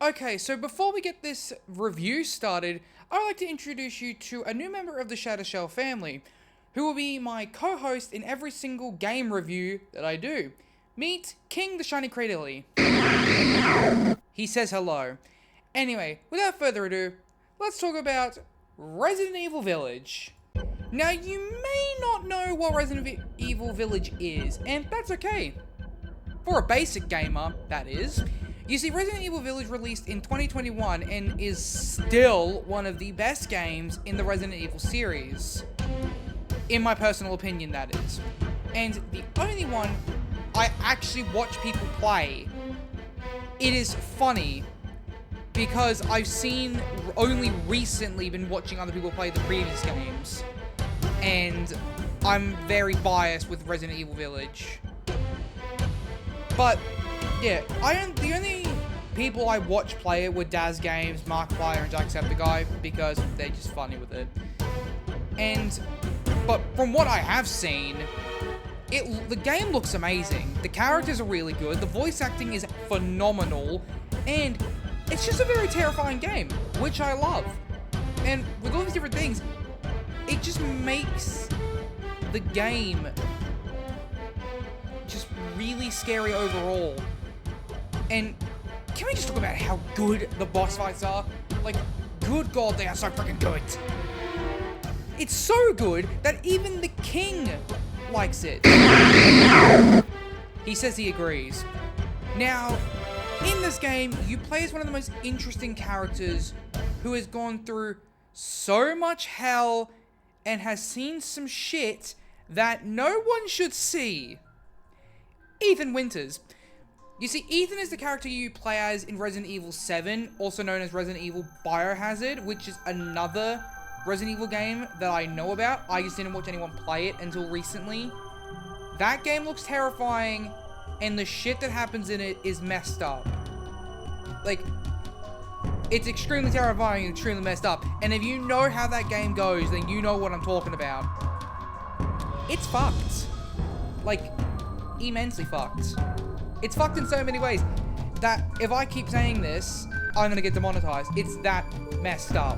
Okay, so before we get this review started, I would like to introduce you to a new member of the Shadow Shell family, who will be my co-host in every single game review that I do. Meet King the Shiny Cradily. He says hello. Anyway, without further ado, let's talk about Resident Evil Village. Now, you may not know what Resident Evil Village is, and that's okay. For a basic gamer, that is. You see, Resident Evil Village released in 2021 and is still one of the best games in the Resident Evil series. In my personal opinion, that is. And the only one I actually watch people play. It is funny because I've only recently been watching other people play the previous games. And I'm very biased with Resident Evil Village. But yeah, the only people I watch play it were Daz Games, Markiplier, and Jacksepticeye because they're just funny with it. But from what I have seen, the game looks amazing. The characters are really good. The voice acting is phenomenal, and it's just a very terrifying game, which I love. And with all these different things, it just makes the game just really scary overall. And can we just talk about how good the boss fights are? Like, good God, they are so freaking good. It's so good that even the king likes it. He says he agrees. Now, in this game, you play as one of the most interesting characters who has gone through so much hell and has seen some shit that no one should see. Ethan Winters. You see, Ethan is the character you play as in Resident Evil 7, also known as Resident Evil Biohazard, which is another Resident Evil game that I know about. I just didn't watch anyone play it until recently. That game looks terrifying, and the shit that happens in it is messed up. Like, it's extremely terrifying and extremely messed up. And if you know how that game goes, then you know what I'm talking about. It's fucked. Like, immensely fucked. It's fucked in so many ways that if I keep saying this, I'm gonna get demonetized. It's that messed up.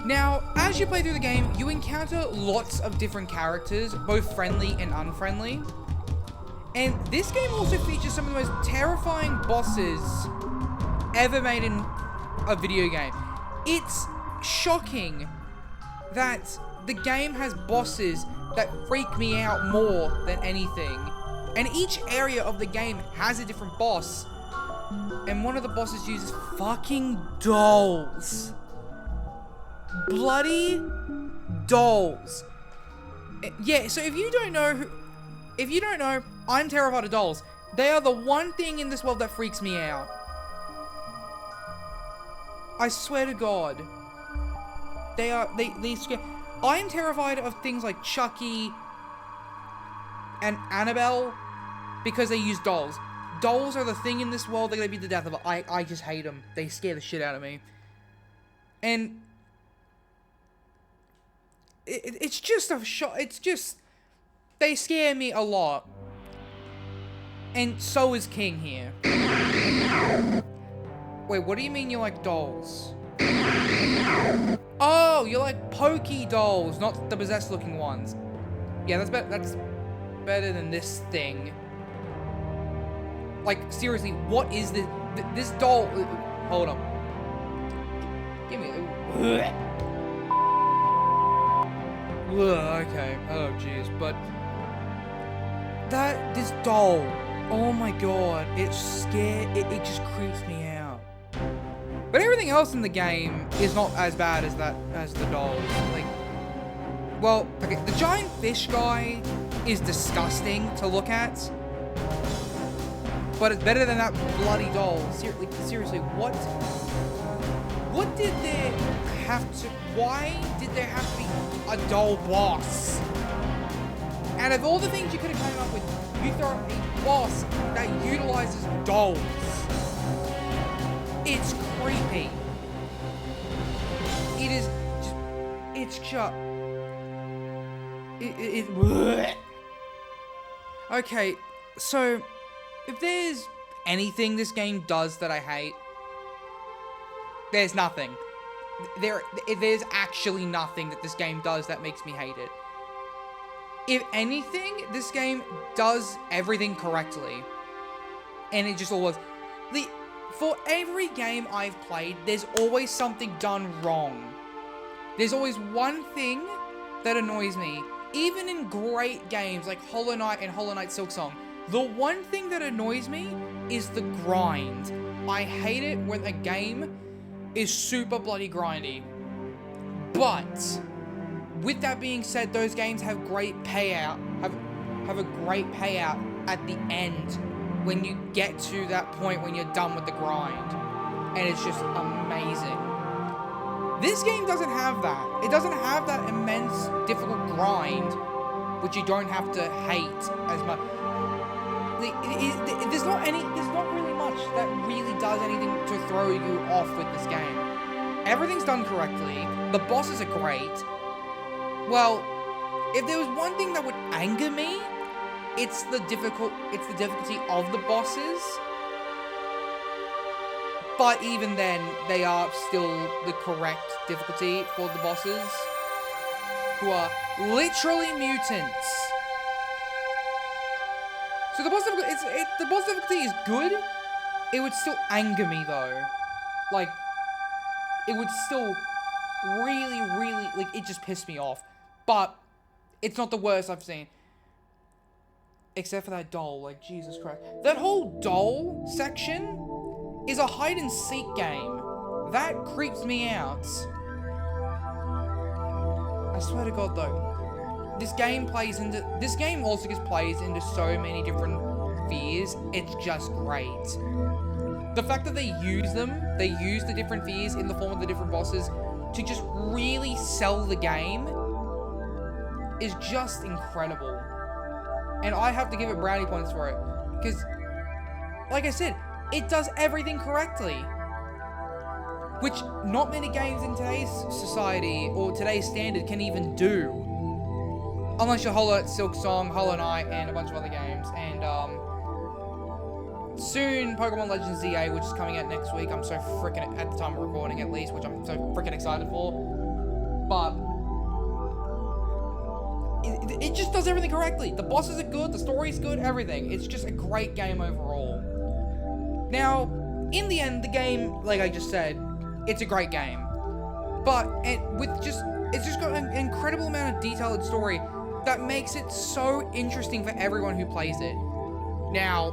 Now, as you play through the game, you encounter lots of different characters, both friendly and unfriendly. And this game also features some of the most terrifying bosses ever made in a video game. It's shocking that the game has bosses that freak me out more than anything. And each area of the game has a different boss. And one of the bosses uses fucking dolls. Bloody dolls. Yeah, so if you don't know, I'm terrified of dolls. They are the one thing in this world that freaks me out. I swear to God. They scare. I am terrified of things like Chucky and Annabelle because they use dolls. Dolls are the thing in this world. They're gonna be the death of it. I just hate them. They scare the shit out of me. And it's just a shock. It's just, they scare me a lot. And so is King here. Wait, what do you mean you like dolls? Oh, you like pokey dolls, not the possessed looking ones. Yeah, that's better than this thing. Like, seriously, what is this? This doll. Hold on. Give me. Okay. Oh, jeez. But this doll. Oh my God. It's scared. It just creeps me out. But everything else in the game is not as bad as the dolls. Like, well, okay, the giant fish guy is disgusting to look at. But it's better than that bloody doll. Seriously, why did there have to be a doll boss? Out of all the things you could have come up with, you throw a boss that utilizes dolls. It's creepy. It is just, it's just, it Okay, so if there's anything this game does that I hate, There's nothing. There's actually nothing that this game does that makes me hate it. If anything, this game does everything correctly. And it just always... For every game I've played, there's always something done wrong. There's always one thing that annoys me. Even in great games like Hollow Knight and Hollow Knight Silksong, the one thing that annoys me is the grind. I hate it when a game is super bloody grindy. But with that being said, those games have great payout, have a great payout at the end when you get to that point when you're done with the grind. And it's just amazing. This game doesn't have that. It doesn't have that immense, difficult grind, which you don't have to hate as much. There's not really much that really does anything to throw you off with this game. Everything's done correctly. The bosses are great. Well, if there was one thing that would anger me, it's the difficulty of the bosses. But even then, they are still the correct difficulty for the bosses, who are literally mutants. So the boss difficulty is good. It would still anger me though. Like, it would still really, like, it just pissed me off. But it's not the worst I've seen. Except for that doll, like, Jesus Christ. That whole doll section is a hide-and-seek game. That creeps me out. I swear to God, though. This game also just plays into so many different fears. It's just great. The fact that they use the different fears in the form of the different bosses to just really sell the game is just incredible. And I have to give it brownie points for it. Because, like I said, it does everything correctly. Which not many games in today's society or today's standard can even do. Unless you're Hollow Knight Silksong, Hollow Knight, and a bunch of other games. And, soon, Pokemon Legends ZA, which is coming out next week. I'm so freaking, at the time of recording at least, which I'm so freaking excited for. But it just does everything correctly. The bosses are good, the story's good, everything. It's just a great game overall. Now, in the end, the game, like I just said, it's a great game. But it's just got an incredible amount of detailed story that makes it so interesting for everyone who plays it. Now,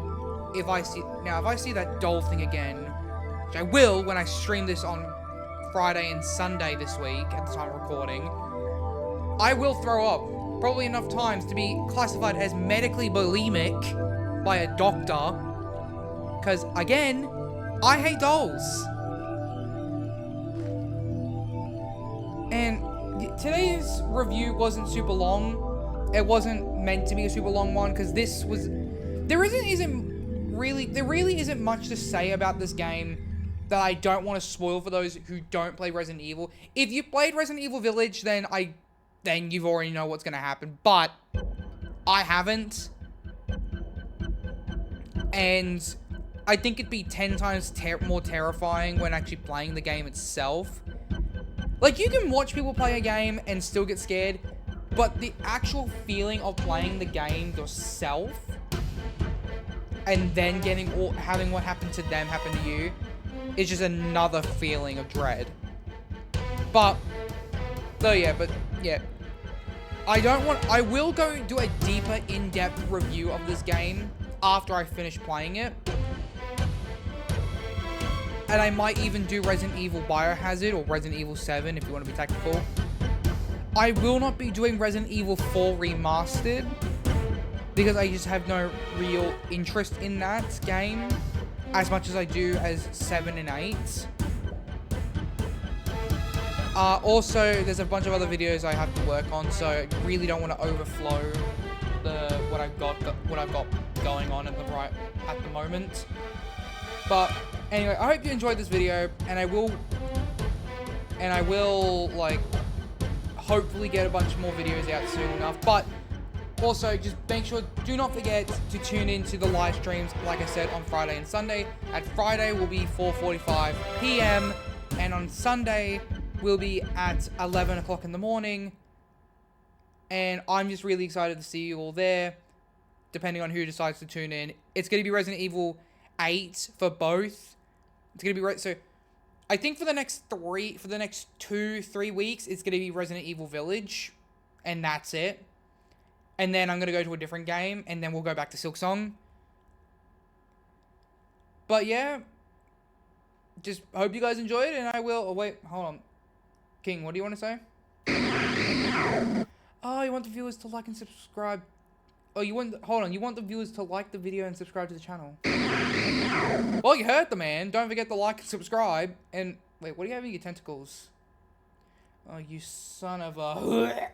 if I see that doll thing again, which I will when I stream this on Friday and Sunday this week at the time of recording, I will throw up. Probably enough times to be classified as medically bulimic by a doctor. Because, again, I hate dolls. And today's review wasn't super long. It wasn't meant to be a super long one, because this was... There really isn't much to say about this game that I don't want to spoil for those who don't play Resident Evil. If you played Resident Evil Village, then you've already know what's going to happen. But I haven't. And I think it'd be 10 times more terrifying when actually playing the game itself. Like, you can watch people play a game and still get scared, but the actual feeling of playing the game yourself and then having what happened to them happen to you is just another feeling of dread. But yeah. I will go do a deeper, in-depth review of this game after I finish playing it. And I might even do Resident Evil Biohazard or Resident Evil 7 if you want to be technical. I will not be doing Resident Evil 4 Remastered because I just have no real interest in that game as much as I do as 7 and 8. Also, there's a bunch of other videos I have to work on, so I really don't want to overflow what I've got going on at the moment. But anyway, I hope you enjoyed this video, and I will like hopefully get a bunch more videos out soon enough. But also, just make sure, do not forget to tune into the live streams, like I said, on Friday and Sunday. At Friday will be 4:45 p.m. and then on Sunday, we'll be at 11 o'clock in the morning. And I'm just really excited to see you all there, depending on who decides to tune in. It's going to be Resident Evil 8 for both. It's going to be... So, I think for the next 2-3 weeks, it's going to be Resident Evil Village. And that's it. And then I'm going to go to a different game, and then we'll go back to Silksong. But yeah, just hope you guys enjoyed, and I will... Oh, wait, hold on. King, what do you want to say? Oh, you want the viewers to like and subscribe. Oh, you want... Hold on, you want the viewers to like the video and subscribe to the channel. Well, you heard the man. Don't forget to like and subscribe. And... Wait, what do you have in your tentacles? Oh, you son of a...